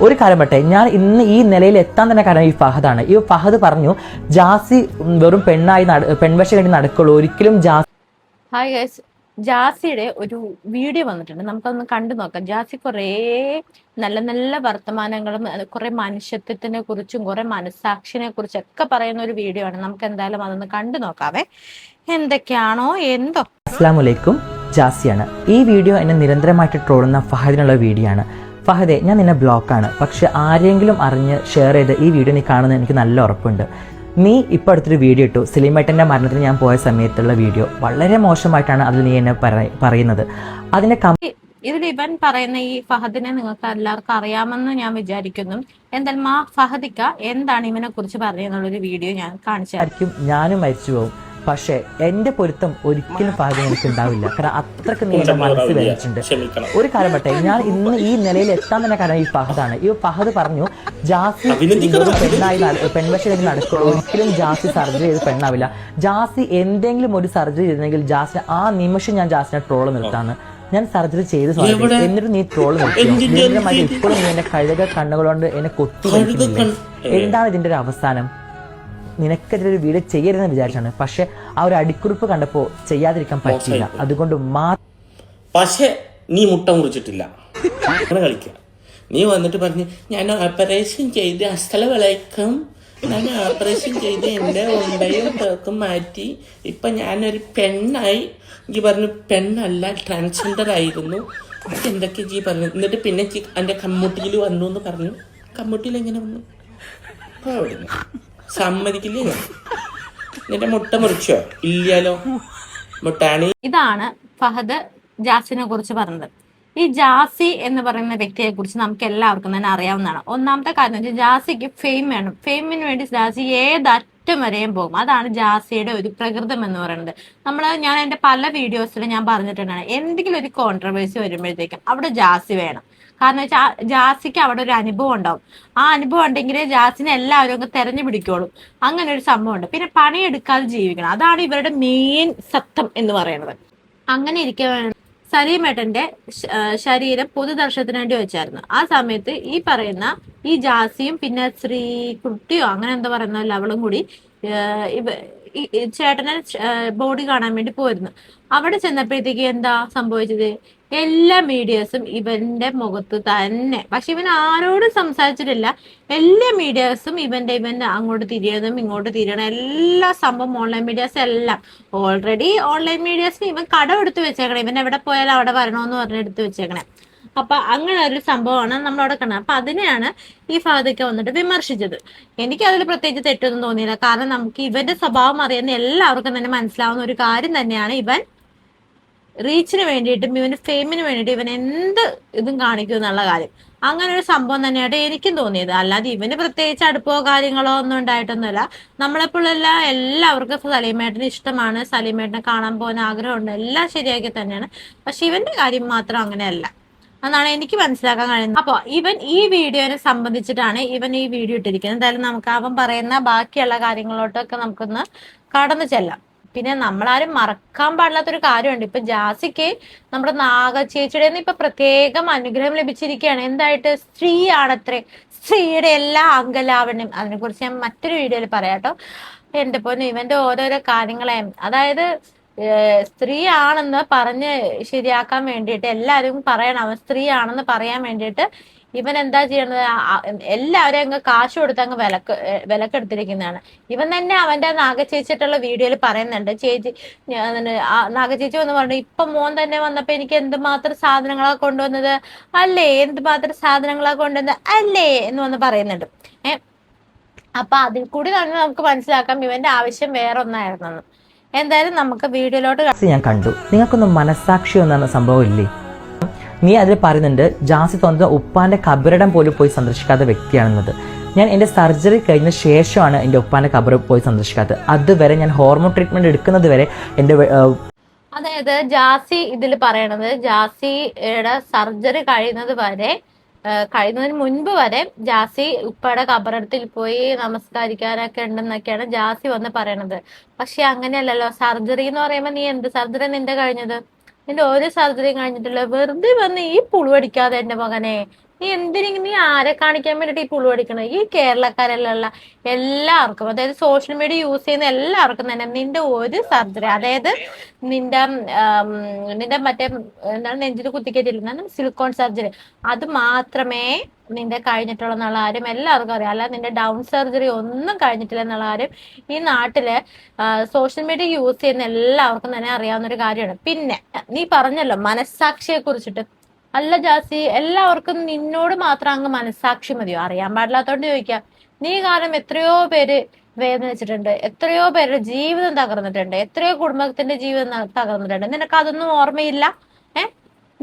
ഒരു കാര്യം പറ്റേ, ഞാൻ ഇന്ന് ഈ നിലയിൽ എത്താൻ തന്നെ കാരണം ഈ ഫഹദാണ്. ഈ ഫഹദ് പറഞ്ഞു ജാസി വെറും പെൺവേഷം കണ്ടി നടക്കുള്ളൂ, ഒരിക്കലും ജാസി. ഹായ് ഗൈസ്, ജാസിയുടെ ഒരു വീഡിയോ വന്നിട്ടുണ്ട്, നമുക്കൊന്ന് കണ്ടു നോക്കാം. ജാസി കുറേ നല്ല നല്ല വർത്തമാനങ്ങളും കുറെ മനുഷ്യത്വത്തിനെ കുറിച്ചും കുറെ മനസാക്ഷിനെ കുറിച്ചും ഒക്കെ പറയുന്ന ഒരു വീഡിയോ ആണ്. നമുക്ക് എന്തായാലും അതൊന്ന് കണ്ടു നോക്കാവേ, എന്തൊക്കെയാണോ എന്തോ. അസ്സലാമു അലൈക്കും, ജാസിയാണ്. ഈ വീഡിയോ എന്നെ നിരന്തരമായിട്ട് ട്രോളുന്ന ഫഹദിനുള്ള വീഡിയോ ആണ്. ഫഹദെ, ഞാൻ നിന്നെ ബ്ലോക്കാണ്, പക്ഷെ ആരെങ്കിലും അറിഞ്ഞ് ഷെയർ ചെയ്ത് ഈ വീഡിയോ നീ കാണുന്നത് എനിക്ക് നല്ല ഉറപ്പുണ്ട്. നീ ഇപ്പോൾ അടുത്തൊരു വീഡിയോ ഇട്ടു, സലീമേട്ടൻ്റെ മരണത്തിന് ഞാൻ പോയ സമയത്തുള്ള വീഡിയോ. വളരെ മോശമായിട്ടാണ് അതിൽ നീ എന്നെ പറയുന്നത്. അതിനെ ഇതിൽ ഇവൻ പറയുന്ന ഈ ഫഹദിനെ നിങ്ങൾക്ക് എല്ലാവർക്കും അറിയാമെന്ന് ഞാൻ വിചാരിക്കുന്നു. എന്തായാലും ആ ഫഹദിക്ക എന്താണ് ഇവനെ കുറിച്ച് പറയുന്നുള്ളൊരു വീഡിയോ ഞാൻ കാണിച്ചായിരിക്കും. ഞാനും മരിച്ചു പോകും, പക്ഷേ എന്റെ പൊരുത്തം ഒരിക്കലും ഫഹദ് എനിക്ക് ഉണ്ടാവില്ല. കാരണം അത്രക്ക് നീ എന്റെ മനസ്സ് വേദിച്ചിട്ടുണ്ട്. ഒരു കാര്യം പറ്റേ, ഞാൻ ഇന്ന് ഈ നിലയിൽ എത്താൻ തന്നെ കാരണം ഈ ഫഹദാണ്. ഈ ഫഹദ് പറഞ്ഞു ജാസി പെൺവേഷം കണ്ടി നടക്കുള്ളൂ, ഒരിക്കലും ജാസി സർജറി ചെയ്ത് പെണ്ണാവില്ല. ജാസി എന്തെങ്കിലും ഒരു സർജറി ചെയ്തെങ്കിൽ ജാസിനെ ആ നിമിഷം ഞാൻ ജാസിനെ ട്രോള് നിർത്താന്ന്. ഞാൻ സർജറി ചെയ്ത് എന്നിട്ട് നീ ട്രോള് നിർത്തിയോ? ഇപ്പോഴും നീ എന്റെ കഴുക കണ്ണുകളോണ്ട് എന്നെ കൊത്തി വലിക്കുന്നില്ല. എന്താണ് ഇതിന്റെ ഒരു അവസാനം? നിനക്കെതിരെ ഒരു വീഡിയോ ചെയ്യരുതെന്ന് വിചാരിച്ചാണ്, പക്ഷെ ആ ഒരു അടിക്കുറിപ്പ് കണ്ടപ്പോ ചെയ്യാതിരിക്കാൻ പറ്റില്ല. അതുകൊണ്ട് പക്ഷെ നീ മുട്ട മുറിച്ചിട്ടില്ല, അങ്ങനെ കളിക്കുക. നീ വന്നിട്ട് പറഞ്ഞ് ഞാൻ ഓപ്പറേഷൻ ചെയ്ത് അസ്ഥലവളയ്ക്കും, ഞാൻ ഓപ്പറേഷൻ ചെയ്ത് എൻ്റെ ഉണ്ടയും പേർക്കും മാറ്റി, ഇപ്പൊ ഞാനൊരു പെണ്ണായി. ജി പറഞ്ഞു പെണ്ണല്ല ട്രാൻസ്ജെൻഡർ ആയിരുന്നു. എന്തൊക്കെ ജി പറഞ്ഞു. എന്നിട്ട് പിന്നെ എൻ്റെ കമ്മൂട്ടിയിൽ വന്നു എന്ന് പറഞ്ഞു. കമ്മൂട്ടിയിൽ എങ്ങനെ വന്നു? സമ്മതിക്കില്ലേ? നിന്റെ മുട്ട മുറിച്ചോ? ഇല്ലാലോ, മുട്ടാണി. ഇതാണ് ഫഹദ് ജാസിനെ കുറിച്ച് പറഞ്ഞത്. ഈ ജാസി എന്ന് പറയുന്ന വ്യക്തിയെ കുറിച്ച് നമുക്ക് എല്ലാവർക്കും തന്നെ അറിയാവുന്നതാണ്. ഒന്നാമത്തെ കാര്യം വെച്ചാൽ ജാസിക്ക് ഫെയിം വേണം. ഫെയിമിന് വേണ്ടി ജാസി ഏതറ്റം വരെയും പോകും. അതാണ് ജാസിയുടെ ഒരു പ്രകൃതം എന്ന് പറയുന്നത്. ഞാൻ എൻ്റെ പല വീഡിയോസിലും ഞാൻ പറഞ്ഞിട്ടുണ്ടാണ്, എന്തെങ്കിലും ഒരു കോൺട്രവേഴ്സി വരുമ്പോഴത്തേക്കും അവിടെ ജാസി വേണം. കാരണം വെച്ചാൽ ജാസിക്ക് അവിടെ ഒരു അനുഭവം ഉണ്ടാവും. ആ അനുഭവം ഉണ്ടെങ്കിൽ ജാസിനെ എല്ലാവരും അങ്ങ് തെരഞ്ഞു പിടിക്കോളും. അങ്ങനെ ഒരു സംഭവം ഉണ്ട്. പിന്നെ പണിയെടുക്കാതെ ജീവിക്കണം, അതാണ് ഇവരുടെ മെയിൻ സത്യം എന്ന് പറയുന്നത്. അങ്ങനെ ഇരിക്കെ സലീമേട്ടന്റെ ശരീരം പൊതുദർശനത്തിന് വേണ്ടി വെച്ചായിരുന്നു. ആ സമയത്ത് ഈ പറയുന്ന ഈ ജാസിയും പിന്നെ ശ്രീകുട്ടിയോ അങ്ങനെ എന്താ പറയുന്ന അവളും കൂടി ചേട്ടനെ ബോഡി കാണാൻ വേണ്ടി പോയിരുന്നു. അവിടെ ചെന്നപ്പോഴത്തേക്ക് എന്താ സംഭവിച്ചത്? എല്ലാ മീഡിയസും ഇവന്റെ മുഖത്ത് തന്നെ, പക്ഷെ ഇവൻ ആരോടും സംസാരിച്ചിട്ടില്ല. എല്ലാ മീഡിയസും ഇവൻ അങ്ങോട്ട് തിരിയണം ഇങ്ങോട്ട് തിരിയണം, എല്ലാ സംഭവം ഓൺലൈൻ മീഡിയസ് എല്ലാം. ഓൾറെഡി ഓൺലൈൻ മീഡിയസിന് ഇവൻ കടം എടുത്ത് വെച്ചേക്കണേ, ഇവൻ എവിടെ പോയാലും അവിടെ വരണമെന്ന് പറഞ്ഞ് എടുത്ത് വെച്ചേക്കണേ. അപ്പൊ അങ്ങനെ ഒരു സംഭവമാണ് നമ്മളവിടെ കാണുന്നത്. അപ്പൊ അതിനെയാണ് ഈ ഫഹദൊക്കെ വന്നിട്ട് വിമർശിച്ചത്. എനിക്ക് അതിൽ പ്രത്യേകിച്ച് തെറ്റൊന്നും തോന്നിയില്ല. കാരണം നമുക്ക് ഇവന്റെ സ്വഭാവം അറിയുന്ന എല്ലാവർക്കും തന്നെ മനസ്സിലാവുന്ന ഒരു കാര്യം തന്നെയാണ്, ഇവൻ റീച്ചിന് വേണ്ടിയിട്ടും ഇവന്റെ ഫെയിമിന് വേണ്ടിയിട്ട് ഇവൻ എന്ത് ഇതും കാണിക്കും എന്നുള്ള കാര്യം. അങ്ങനെ ഒരു സംഭവം തന്നെയായിട്ട് എനിക്കും തോന്നിയത്. അല്ലാതെ ഇവന് പ്രത്യേകിച്ച് അടുപ്പോ കാര്യങ്ങളോ ഒന്നും ഉണ്ടായിട്ടൊന്നുമില്ല. നമ്മളെപ്പോഴുള്ള എല്ലാവർക്കും സലീമേട്ടന് ഇഷ്ടമാണ്, സലീമേട്ടനെ കാണാൻ പോകാൻ ആഗ്രഹമുണ്ട്, എല്ലാം ശരിയാക്കി തന്നെയാണ്. പക്ഷെ ഇവന്റെ കാര്യം മാത്രം അങ്ങനെയല്ല എന്നാണ് എനിക്ക് മനസ്സിലാക്കാൻ കഴിയുന്നത്. അപ്പൊ ഇവൻ ഈ വീഡിയോനെ സംബന്ധിച്ചിട്ടാണ് ഇവൻ ഈ വീഡിയോ ഇട്ടിരിക്കുന്നത്. എന്തായാലും നമുക്ക് അവൻ പറയുന്ന ബാക്കിയുള്ള കാര്യങ്ങളോട്ടൊക്കെ നമുക്കൊന്ന് കടന്നു ചെല്ലാം. പിന്നെ നമ്മളാരും മറക്കാൻ പാടില്ലാത്തൊരു കാര്യമുണ്ട്. ഇപ്പൊ ജാസിക്ക് നമ്മുടെ നാഗചേച്ചിയുടെ ഇപ്പൊ പ്രത്യേകം അനുഗ്രഹം ലഭിച്ചിരിക്കുകയാണ്. എന്തായിട്ട്? സ്ത്രീയാണത്രേ. സ്ത്രീയുടെ എല്ലാ അംഗലാവണ്യം, അതിനെ കുറിച്ച് ഞാൻ മറ്റൊരു വീഡിയോയിൽ പറയാട്ടോ. എന്റെ പൊന്നു, ഇവന്റെ ഓരോരോ കാര്യങ്ങളെ, അതായത് സ്ത്രീ ആണെന്ന് പറഞ്ഞ് ശരിയാക്കാൻ വേണ്ടിയിട്ട് എല്ലാവരും പറയണം അവൻ സ്ത്രീ ആണെന്ന് പറയാൻ വേണ്ടിയിട്ട് ഇവൻ എന്താ ചെയ്യണത്? എല്ലാവരും അങ്ങ് കാശ് കൊടുത്ത് അങ്ങ് വിലക്കെടുത്തിരിക്കുന്നതാണ്. ഇവൻ തന്നെ അവന്റെ നാഗചേച്ചിട്ടുള്ള വീഡിയോയിൽ പറയുന്നുണ്ട്, ചേച്ചി നാഗചേച്ചി വന്ന് പറഞ്ഞു, ഇപ്പൊ മോൻ തന്നെ വന്നപ്പോ എനിക്ക് എന്തുമാത്രം സാധനങ്ങളാ കൊണ്ടുവന്നത് അല്ലേ, എന്തുമാത്രം സാധനങ്ങളാ കൊണ്ടുവന്നത് അല്ലേ എന്ന് വന്ന് പറയുന്നുണ്ട്. അപ്പൊ അതിൽ കൂടി തന്നെ നമുക്ക് മനസ്സിലാക്കാം ഇവന്റെ ആവശ്യം വേറെ ഒന്നായിരുന്നെന്ന്. എന്തായാലും നമുക്ക് വീഡിയോയിലോട്ട് ഞാൻ കണ്ടു. നിങ്ങൾക്കൊന്നും മനസ്സാക്ഷി ഒന്നാണ് സംഭവം ഇല്ലേ? നീ അതിൽ പറയുന്നുണ്ട് ജാസി സ്വന്തം ഉപ്പാന്റെ കബറിടം പോലും പോയി സന്ദർശിക്കാത്ത വ്യക്തിയാണെന്നത്. ഞാൻ എൻ്റെ സർജറി കഴിഞ്ഞ ശേഷമാണ് എൻ്റെ ഉപ്പാന്റെ കബർ പോയി സന്ദർശിക്കാത്തത്. അതുവരെ ഞാൻ ഹോർമോൺ ട്രീറ്റ്മെന്റ് എടുക്കുന്നത് വരെ എൻ്റെ അതായത് ജാസി ഇതിൽ പറയണത്, ജാസിയുടെ സർജറി കഴിയുന്നതിന് മുൻപ് വരെ ജാസി ഉപ്പയുടെ കബറടത്തിൽ പോയി നമസ്കരിക്കാനൊക്കെ ഉണ്ടെന്നൊക്കെയാണ് ജാസി വന്ന് പറയണത്. പക്ഷെ അങ്ങനെയല്ലല്ലോ. സർജറി എന്ന് പറയുമ്പോൾ നീ എന്ത് സർജറി നിന്റെ കഴിഞ്ഞത്? നിന്റെ ഒരു സർജറിയും കഴിഞ്ഞിട്ടില്ല. വെറുതെ വന്ന് ഈ പുളുവടിക്കാതെ എന്റെ മകനെ, നീ എന്തിനെങ്കിലും നീ ആരെ കാണിക്കാൻ വേണ്ടിട്ട് ഈ പുളു പഠിക്കണം? ഈ കേരളക്കാരെല്ലാം എല്ലാവർക്കും, അതായത് സോഷ്യൽ മീഡിയ യൂസ് ചെയ്യുന്ന എല്ലാവർക്കും തന്നെ നിന്റെ ഒരു സർജറി, അതായത് നിന്റെ നിന്റെ മറ്റേ എന്താണ് നെഞ്ചിൽ കുത്തിക്കേറ്റില്ല സിലിക്കോൺ സർജറി, അത് മാത്രമേ നിന്റെ കഴിഞ്ഞിട്ടുള്ള എന്നുള്ള കാര്യം എല്ലാവർക്കും അറിയാം. അല്ല നിന്റെ ഡൗൺ സർജറി ഒന്നും കഴിഞ്ഞിട്ടില്ല എന്നുള്ള കാര്യം ഈ നാട്ടില് സോഷ്യൽ മീഡിയ യൂസ് ചെയ്യുന്ന എല്ലാവർക്കും തന്നെ അറിയാവുന്ന ഒരു കാര്യമാണ്. പിന്നെ നീ പറഞ്ഞല്ലോ മനസ്സാക്ഷിയെ കുറിച്ചിട്ട്. അല്ല ജാസി, എല്ലാവർക്കും നിന്നോട് മാത്രം അങ്ങ് മനസ്സാക്ഷി മതിയോ? അറിയാൻ പാടില്ലാത്തോണ്ട് ചോദിക്കാം. നീ കാരണം എത്രയോ പേര് വേദനിച്ചിട്ടുണ്ട്, എത്രയോ പേരുടെ ജീവിതം തകർന്നിട്ടുണ്ട്, എത്രയോ കുടുംബത്തിന്റെ ജീവിതം തകർന്നിട്ടുണ്ട്. നിനക്ക് അതൊന്നും ഓർമ്മയില്ല?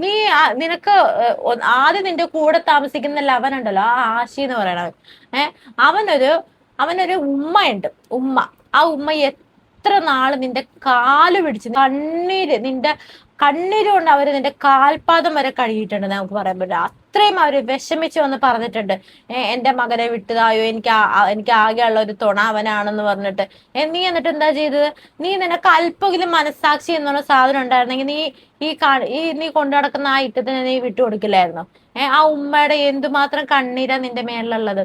നീ നിനക്ക് ആദ്യം നിന്റെ കൂടെ താമസിക്കുന്ന ലവനുണ്ടല്ലോ, ആ ആശി എന്ന് പറയണവൻ, അവനൊരു ഉമ്മയുണ്ട്, ഉമ്മ. ആ ഉമ്മ എത്ര നാള് നിന്റെ കാല് പിടിച്ച് നിന്റെ കണ്ണീര് കൊണ്ട് അവര് നിന്റെ കാൽപാദം വരെ കഴുകിയിട്ടുണ്ട് നമുക്ക് പറയാൻ പറ്റില്ല. അത്രയും അവര് വിഷമിച്ച് വന്ന് പറഞ്ഞിട്ടുണ്ട്, എന്റെ മകനെ വിട്ടതായോ, എനിക്ക് ആകെയുള്ള ഒരു തുണ അവനാണെന്ന് പറഞ്ഞിട്ട്. നീ എന്നിട്ട് എന്താ ചെയ്തത്? നിനക്ക് അല്പമെങ്കിലും മനസ്സാക്ഷി എന്നുള്ള സാധനം ഉണ്ടായിരുന്നെങ്കിൽ നീ കൊണ്ടു നടക്കുന്ന ആ ഇട്ടത്തിന് നീ വിട്ടുകൊടുക്കില്ലായിരുന്നു? ആ ഉമ്മയുടെ എന്തുമാത്രം കണ്ണീരാ നിന്റെ മേളിലുള്ളത്.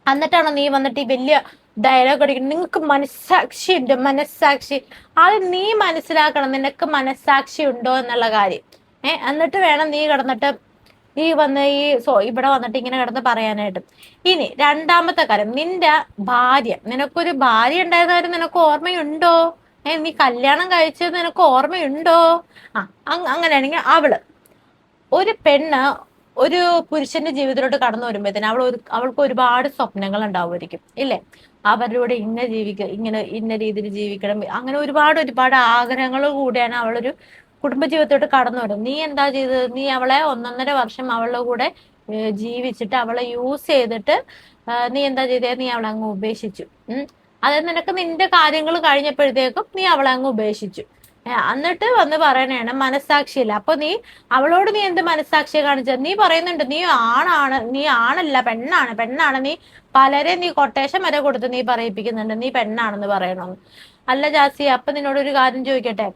എന്നിട്ടാണോ നീ വന്നിട്ട് ഈ വലിയ ഡയലോഗ് അടിക്കണം? നിങ്ങൾക്ക് മനസ്സാക്ഷി ഉണ്ട്, മനസ്സാക്ഷി. അത് നീ മനസ്സിലാക്കണം, നിനക്ക് മനസ്സാക്ഷി ഉണ്ടോ എന്നുള്ള കാര്യം. എന്നിട്ട് വേണം നീ കിടന്നിട്ട് ഇവിടെ വന്നിട്ട് ഇങ്ങനെ കിടന്ന് പറയാനായിട്ട്. ഇനി രണ്ടാമത്തെ കാര്യം, നിന്റെ ഭാര്യ, നിനക്കൊരു ഭാര്യ ഉണ്ടായിരുന്നവര് നിനക്ക് ഓർമ്മയുണ്ടോ? നീ കല്യാണം കഴിച്ചത് നിനക്ക് ഓർമ്മയുണ്ടോ? അങ്ങനെയാണെങ്കിൽ ഒരു പെണ്ണ് ഒരു പുരുഷന്റെ ജീവിതത്തിലോട്ട് കടന്നു വരുമ്പോഴത്തേന് അവൾക്ക് ഒരുപാട് സ്വപ്നങ്ങൾ ഉണ്ടാവുമായിരിക്കും, ഇല്ലേ? അവരുടെ ഇന്ന രീതിയിൽ ജീവിക്കണം, അങ്ങനെ ഒരുപാട് ആഗ്രഹങ്ങൾ കൂടെയാണ് അവളൊരു കുടുംബജീവിതത്തോട്ട് കടന്നു വരുന്നത്. നീ എന്താ ചെയ്തത്? നീ അവളെ 1.5 വർഷം അവളുടെ കൂടെ ജീവിച്ചിട്ട് അവളെ യൂസ് ചെയ്തിട്ട് നീ എന്താ ചെയ്തത്? നീ അവളെ അങ്ങ് ഉപേക്ഷിച്ചു. അതായത് നിനക്ക് നിന്റെ കാര്യങ്ങൾ കഴിഞ്ഞപ്പോഴത്തേക്കും നീ അവളെ അങ്ങ് ഉപേക്ഷിച്ചു. എന്നിട്ട് വന്ന് പറയണേണ് മനസ്സാക്ഷിയില്ല. അപ്പൊ അവളോട് നീ എന്ത് മനസ്സാക്ഷിയെ കാണിച്ചത്? നീ പറയുന്നുണ്ട് നീ ആണല്ല, പെണ്ണാണ്. നീ പലരെ കൊട്ടേഷൻ വരെ കൊടുത്ത് നീ പറയിപ്പിക്കുന്നുണ്ട് നീ പെണ്ണാണെന്ന് പറയണമെന്ന്. അല്ല ജാസി, അപ്പൊ നിന്നോടൊരു കാര്യം ചോദിക്കട്ടെ,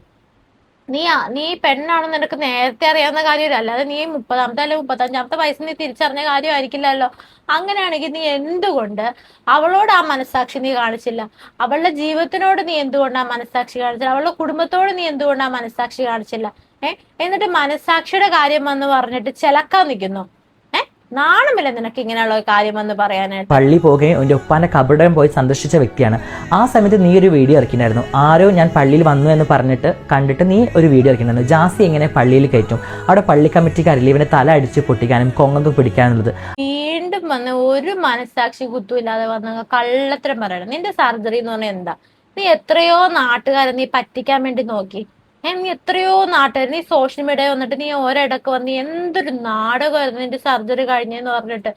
നീ പെണ്ണാണെന്ന് നിനക്ക് നേരത്തെ അറിയാവുന്ന കാര്യമില്ല, അല്ലാതെ നീ 30ാമത്തെ അല്ലെങ്കിൽ 35ാമത്തെ വയസ്സിൽ നീ തിരിച്ചറിഞ്ഞ കാര്യമായിരിക്കില്ലല്ലോ. അങ്ങനെയാണെങ്കിൽ നീ എന്തുകൊണ്ട് അവളോട് ആ മനസ്സാക്ഷി നീ കാണിച്ചില്ല? അവളുടെ ജീവിതത്തിനോട് നീ എന്തുകൊണ്ട് ആ മനസ്സാക്ഷി കാണിച്ചില്ല? അവളുടെ കുടുംബത്തോട് നീ എന്തുകൊണ്ട് ആ മനസ്സാക്ഷി കാണിച്ചില്ല? എന്നിട്ട് മനസ്സാക്ഷിയുടെ കാര്യം എന്ന് പറഞ്ഞിട്ട് ചിലക്കാൻ നിൽക്കുന്നു. നാണമില്ല നിനക്ക് ഇങ്ങനെയുള്ള കാര്യം എന്ന് പറയാനായിട്ട്? പള്ളി പോകുകയും എൻ്റെ ഉപ്പാന്റെ കബറിടം പോയി സന്ദർശിച്ച വ്യക്തിയാണ്. ആ സമയത്ത് നീ ഒരു വീഡിയോ ഇറക്കിണ്ടായിരുന്നു. ആരോ ഞാൻ പള്ളിയിൽ വന്നു എന്ന് പറഞ്ഞിട്ട് കണ്ടിട്ട് നീ ഒരു വീഡിയോ ഇറക്കിണ്ടായിരുന്നു. ജാസി എങ്ങനെ പള്ളിയിൽ കയറ്റും? അവിടെ പള്ളി കമ്മിറ്റിക്കാരില്ല ഇവനെ തല അടിച്ച് പൊട്ടിക്കാനും കൊങ്ങൊന്നും പിടിക്കാനുള്ളത്. വീണ്ടും വന്ന് ഒരു മനസ്സാക്ഷി കുത്തുമില്ലാതെ വന്ന കള്ളത്തരം പറയണം. നിന്റെ സർജറി എന്ന് പറഞ്ഞാൽ എന്താ? നീ എത്രയോ നാട്ടുകാരെ നീ പറ്റിക്കാൻ വേണ്ടി നോക്കി. നീ എത്രയോ നാട്ടുകാർ, നീ സോഷ്യൽ മീഡിയ വന്നിട്ട് നീ ഒരിടക്ക് വന്ന് എന്തൊരു നാടകമായിരുന്നു നിന്റെ സർജറി കഴിഞ്ഞെന്ന് പറഞ്ഞിട്ട്.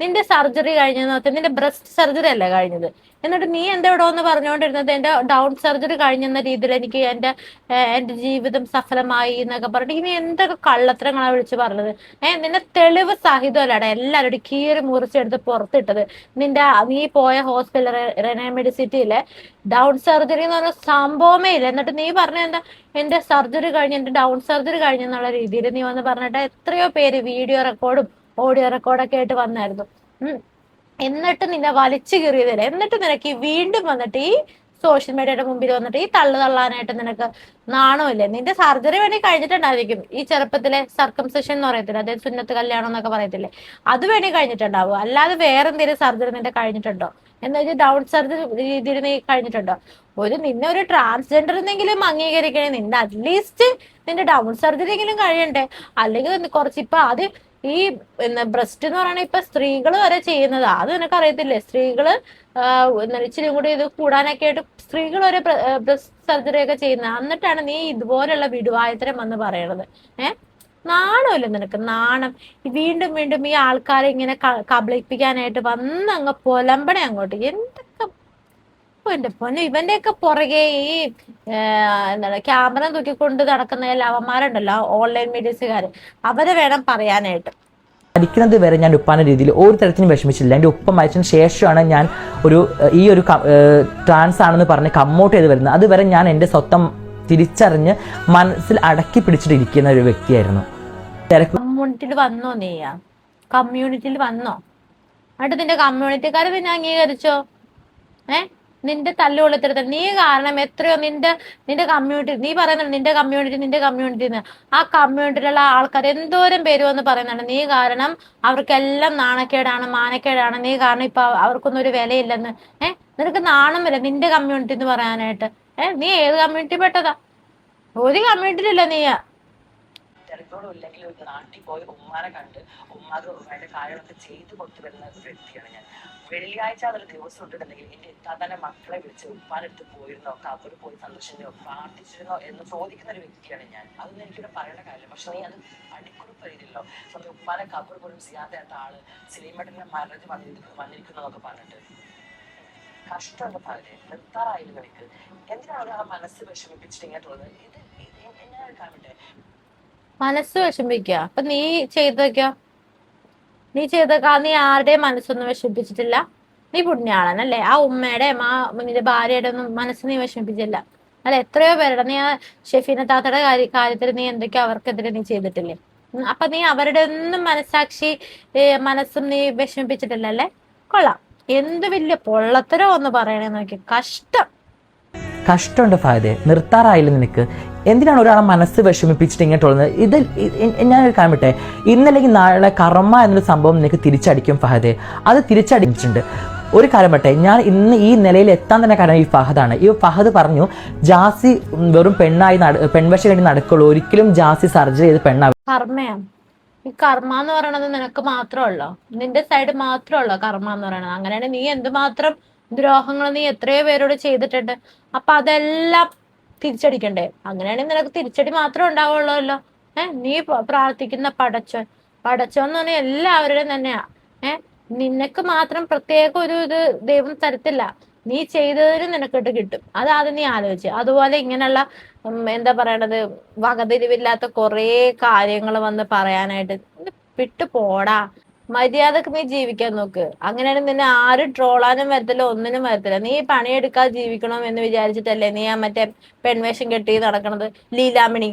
നിന്റെ സർജറി കഴിഞ്ഞെന്ന് പറഞ്ഞാൽ നിന്റെ ബ്രസ്റ്റ് സർജറി അല്ലേ കഴിഞ്ഞത്? എന്നിട്ട് നീ എന്താ ഇവിടെ ഒന്ന് പറഞ്ഞുകൊണ്ടിരുന്നത് എന്റെ ഡൗൺ സർജറി കഴിഞ്ഞെന്ന രീതിയിൽ എനിക്ക് എന്റെ ജീവിതം സഫലമായി എന്നൊക്കെ പറഞ്ഞിട്ട് ഇനി എന്തൊക്കെ കള്ളത്തരങ്ങളാണ് വിളിച്ച് പറഞ്ഞത്? നിന്നെ തെളിവ് സഹിതമല്ലടാ എല്ലാവരും കീറി മുറിച്ചെടുത്ത് പുറത്തിട്ടത്. നീ പോയ ഹോസ്പിറ്റൽ റെനെ മെഡിസിറ്റിയിലെ ഡൗൺ സർജറി എന്ന് പറഞ്ഞ സംഭവമേ ഇല്ല. എന്നിട്ട് നീ പറഞ്ഞ എന്താ എന്റെ സർജറി കഴിഞ്ഞ് എന്റെ ഡൗൺ സർജറി കഴിഞ്ഞെന്നുള്ള രീതിയിൽ നീ വന്ന് പറഞ്ഞിട്ട് എത്രയോ പേര് വീഡിയോ റെക്കോർഡും ഓഡിയോ റെക്കോർഡൊക്കെ ആയിട്ട് വന്നായിരുന്നു. എന്നിട്ട് നിന്നെ വലിച്ചു കീറിയതല്ലേ? എന്നിട്ട് നിനക്ക് വീണ്ടും വന്നിട്ട് ഈ സോഷ്യൽ മീഡിയയുടെ മുമ്പിൽ വന്നിട്ട് ഈ തള്ളാനായിട്ട് നിനക്ക് നാണമില്ലേ? നിന്റെ സർജറി വേണേ കഴിഞ്ഞിട്ടുണ്ടായിരിക്കും. ഈ ചെറുപ്പത്തിലെ സർക്കംസെഷൻ എന്ന് പറയത്തില്ല, അതായത് സുന്നത്ത് കല്യാണം എന്നൊക്കെ പറയത്തില്ലേ, അത് വേണേ കഴിഞ്ഞിട്ടുണ്ടാവും. അല്ലാതെ വേറെ എന്തെങ്കിലും സർജറി നിന്റെ കഴിഞ്ഞിട്ടുണ്ടോ? എന്താ വെച്ചാൽ ഡൗൺ സർജറി രീതിയിൽ നീ കഴിഞ്ഞിട്ടുണ്ടോ? നിന്നെ ഒരു ട്രാൻസ്ജെൻഡർ എന്നെങ്കിലും അംഗീകരിക്കണേ, നിന്റെ അറ്റ്ലീസ്റ്റ് നിന്റെ ഡൗൺ സർജറി എങ്കിലും കഴിയണ്ടേ? അല്ലെങ്കിൽ കുറച്ച് ഇപ്പൊ അത് ഈ ബ്രസ്റ്റ് എന്ന് പറയുന്നത് ഇപ്പൊ സ്ത്രീകൾ വരെ ചെയ്യുന്നത്, അത് നിനക്ക് അറിയത്തില്ലേ? സ്ത്രീകള് ഇച്ചിരി കൂടി ഇത് കൂടാനൊക്കെ ആയിട്ട് സ്ത്രീകൾ വരെ ബ്രസ്റ്റ് സർജറി ഒക്കെ ചെയ്യുന്നത്. എന്നിട്ടാണ് നീ ഇതുപോലുള്ള വിടുവായത്തരം വന്ന് പറയണത്. നാണമില്ല നിനക്ക്? നാണം. വീണ്ടും വീണ്ടും ഈ ആൾക്കാരെ ഇങ്ങനെ കബളിപ്പിക്കാനായിട്ട് വന്നങ്ങ് പൊലമ്പണേ അങ്ങോട്ട്. എന്തൊക്കെ എന്റെ പൊന്നു, ഇവന്റെയൊക്കെ പുറകെ ഈ എന്താണ് ക്യാമറ തൂക്കിക്കൊണ്ട് നടക്കുന്ന ലവന്മാരുണ്ടല്ലോ, ഓൺലൈൻ മീഡിയസുകാര്, അവരെ വേണം പറയാനായിട്ട്. മരിക്കുന്നത് വരെ ഞാൻ ഉപ്പാന്റെ രീതിയിൽ ഒരു തരത്തിലും വിഷമിച്ചില്ല. എൻ്റെ ഉപ്പ മരിച്ചതിന് ശേഷമാണ് ഞാൻ ഈ ഒരു ട്രാൻസ് ആണെന്ന് പറഞ്ഞ് കമ്മൗട്ട് ചെയ്ത് വരുന്നത്. അതുവരെ ഞാൻ എൻ്റെ സ്വന്തം തിരിച്ചറിഞ്ഞ് മനസ്സിൽ അടക്കി പിടിച്ചിട്ടിരിക്കുന്ന ഒരു വ്യക്തിയായിരുന്നു. കമ്മ്യൂണിറ്റിയിൽ വന്നോ നീയാ? കമ്മ്യൂണിറ്റിയിൽ വന്നോ? എന്നിട്ട് നിന്റെ കമ്മ്യൂണിറ്റിക്കാർ നിന്നെ അംഗീകരിച്ചോ? നിന്റെ തല്ലുകൊളുത്തരുത്. നീ കാരണം എത്രയോ നിന്റെ കമ്മ്യൂണിറ്റി, നീ പറയുന്നുണ്ട് നിന്റെ കമ്മ്യൂണിറ്റി ആ കമ്മ്യൂണിറ്റിയിലുള്ള ആൾക്കാർ എന്തോരം പേര് വന്ന് പറയുന്നുണ്ട് നീ കാരണം അവർക്കെല്ലാം നാണക്കേടാണ്, മാനക്കേടാണ്, നീ കാരണം ഇപ്പൊ അവർക്കൊന്നും ഒരു വിലയില്ലെന്ന്. നിനക്ക് നാണം വരെ നിന്റെ കമ്മ്യൂണിറ്റി എന്ന് പറയാനായിട്ട്? നീ ഏത് കമ്മ്യൂണിറ്റി പെട്ടതാ? ഒരു കമ്മ്യൂണിറ്റിയിലല്ല നീ. തിരക്കോടും ഇല്ലെങ്കിൽ ഒരു നാട്ടിൽ പോയി ഉമ്മാനെ കണ്ട് ഉമ്മാക്ക് അതിന്റെ കാര്യങ്ങളൊക്കെ ചെയ്തു കൊടുത്തു വരുന്ന ഒരു വ്യക്തിയാണ് ഞാൻ. വെള്ളിയാഴ്ച അതൊരു ദിവസം ഇട്ടിട്ടുണ്ടെങ്കിൽ എന്റെ എത്താതെ മക്കളെ വിളിച്ച് ഉപ്പാനെടുത്ത് പോയിരുന്നോ, കബറ് പോയി സന്ദർശിച്ചോ, പ്രാർത്ഥിച്ചിരുന്നോ എന്ന് ചോദിക്കുന്ന ഒരു വ്യക്തിയാണ് ഞാൻ. അതൊന്നും എനിക്കിവിടെ പറയേണ്ട കാര്യമില്ല. പക്ഷെ നീ അത് അടിക്കുറിപ്പ് എഴുതില്ലോ, സ്വന്തം ഉപ്പാനെ കബറ് പോലും ചെയ്യാത്ത ആള് സിനിമയുടെ മരണത്തിൽ വന്നിരിക്കുന്നതൊക്കെ പറഞ്ഞിട്ട് കഷ്ടമുണ്ട്. പകരെ നിർത്താറായിരുന്നു എനിക്ക്. എന്തിനാണ് ആ മനസ്സ് വിഷമിപ്പിച്ചിട്ട് ഇങ്ങനെ തോന്നുന്നത്? ഇത് ഞാൻ കാണട്ടെ, മനസ്സ് വിഷമിക്കുക. അപ്പൊ നീ ചെയ്തൊക്കെ നീ ആരുടെയും മനസ്സൊന്നും വിഷമിപ്പിച്ചിട്ടില്ല. നീ പുണ്യാളനല്ലേ? ആ ഉമ്മയുടെയും ആ നിന്റെ ഭാര്യയുടെ ഒന്നും മനസ്സ് നീ വിഷമിപ്പിച്ചില്ല അല്ല? എത്രയോ പേരുടെ നീ ആ ഷെഫീന താത്തയുടെ കാര്യത്തിൽ നീ എന്തൊക്കെയോ അവർക്കെതിരെ നീ ചെയ്തിട്ടില്ലേ? അപ്പൊ നീ അവരുടെ ഒന്നും മനസ്സും നീ വിഷമിപ്പിച്ചിട്ടില്ലല്ലേ? കൊള്ളാം. എന്ത് വലിയ പൊള്ളത്തരോ ഒന്ന് പറയണേ നോക്കി. കഷ്ടമുണ്ട് ഫഹദെ, നിർത്താറായില്ല നിനക്ക്? എന്തിനാണ് ഒരാളെ മനസ്സ് വിഷമിപ്പിച്ചിട്ട് ഇങ്ങോട്ടുള്ളത്? ഇത് ഞാനൊരു കാര്യം വിട്ടെ, ഇന്നല്ലെങ്കിൽ നാളെ കർമ്മ എന്നൊരു സംഭവം നിനക്ക് തിരിച്ചടിക്കും ഫഹദെ. അത് തിരിച്ചടിച്ചിട്ടുണ്ട്. ഒരു കാര്യം പറ്റേ, ഞാൻ ഇന്ന് ഈ നിലയിൽ എത്താൻ തന്നെ കാരണം ഈ ഫഹദാണ്. ഈ ഫഹദ് പറഞ്ഞു ജാസി വെറും പെൺവേഷം കണ്ടി നടക്കുള്ളൂ, ഒരിക്കലും ജാസി സർജറി ചെയ്ത് കർമ്മയാ. ഈ കർമ്മ എന്ന് പറയണത് നിനക്ക് മാത്രമല്ലോ, നിന്റെ സൈഡ് മാത്രമല്ലോ കർമ്മ എന്ന് പറയണത്. അങ്ങനെയാണ് നീ എന്തുമാത്രം ദ്രോഹങ്ങൾ നീ എത്രയോ പേരോട് ചെയ്തിട്ടുണ്ട്. അപ്പൊ അതെല്ലാം തിരിച്ചടിക്കണ്ടേ? അങ്ങനെയാണെങ്കിൽ നിനക്ക് തിരിച്ചടി മാത്രം ഉണ്ടാവുള്ളൂല്ലോ. നീ പ്രാർത്ഥിക്കുന്ന പടച്ചോൻ എന്ന് പറഞ്ഞാൽ എല്ലാവരുടെയും തന്നെയാ. നിനക്ക് മാത്രം പ്രത്യേക ഒരു ഇത് ദൈവം തരത്തില്ല. നീ ചെയ്തതിന് നിനക്കിട്ട് കിട്ടും. അതാദ്യം നീ ആലോചിച്ച്. അതുപോലെ ഇങ്ങനെയുള്ള എന്താ പറയണത്, വകതിരിവില്ലാത്ത കുറേ കാര്യങ്ങൾ വന്ന് പറയാനായിട്ട് വിട്ടു പോടാ. മര്യാദക്ക് നീ ജീവിക്കാൻ നോക്ക്. അങ്ങനെയാണ് നിന്നെ ആരും ട്രോളാനും വരത്തില്ല, ഒന്നിനും വരത്തില്ല. നീ പണിയെടുക്കാതെ ജീവിക്കണം എന്ന് വിചാരിച്ചിട്ടല്ലേ നീ ആ മറ്റേ പെൺവേഷം കെട്ടി നടക്കണത്? ലീലാമണി,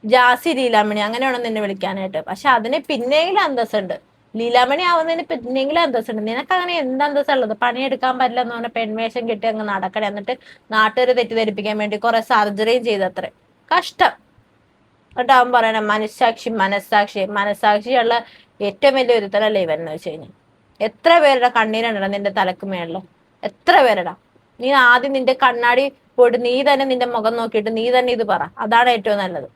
ജാസി ലീലാമണി അങ്ങനെയാണോ നിന്നെ വിളിക്കാനായിട്ട്? പക്ഷെ അതിന് പിന്നെങ്കിലും അന്തസ്സുണ്ട്. ലീലാമണി ആവുന്നതിന് പിന്നെങ്കിലും അന്തസ്സുണ്ട്. നിനക്ക് അങ്ങനെ എന്ത് അന്തസ്സുള്ളത്? പണിയെടുക്കാൻ പറ്റില്ല എന്ന് പറഞ്ഞാൽ പെൺവേഷം കെട്ടി അങ്ങ് നടക്കണേ. എന്നിട്ട് നാട്ടുകാർ തെറ്റിദ്ധരിപ്പിക്കാൻ വേണ്ടി കുറെ സർജറിയും ചെയ്തത്രേ. കഷ്ടം. എന്നിട്ട് അവൻ പറയണ മനസ്സാക്ഷിയുള്ള ഏറ്റവും വലിയ ഒരുത്തരല്ലേ ഇവൻ എന്ന് വെച്ച് കഴിഞ്ഞാൽ. എത്ര പേരുടെ കണ്ണീരണ്ട നിന്റെ തലക്ക് മേളില്? എത്ര പേരടാ? നീ ആദ്യം നിന്റെ കണ്ണാടി പോയിട്ട് നീ തന്നെ നിന്റെ മുഖം നോക്കിയിട്ട് നീ തന്നെ ഇത് പറ. അതാണ് ഏറ്റവും നല്ലത്.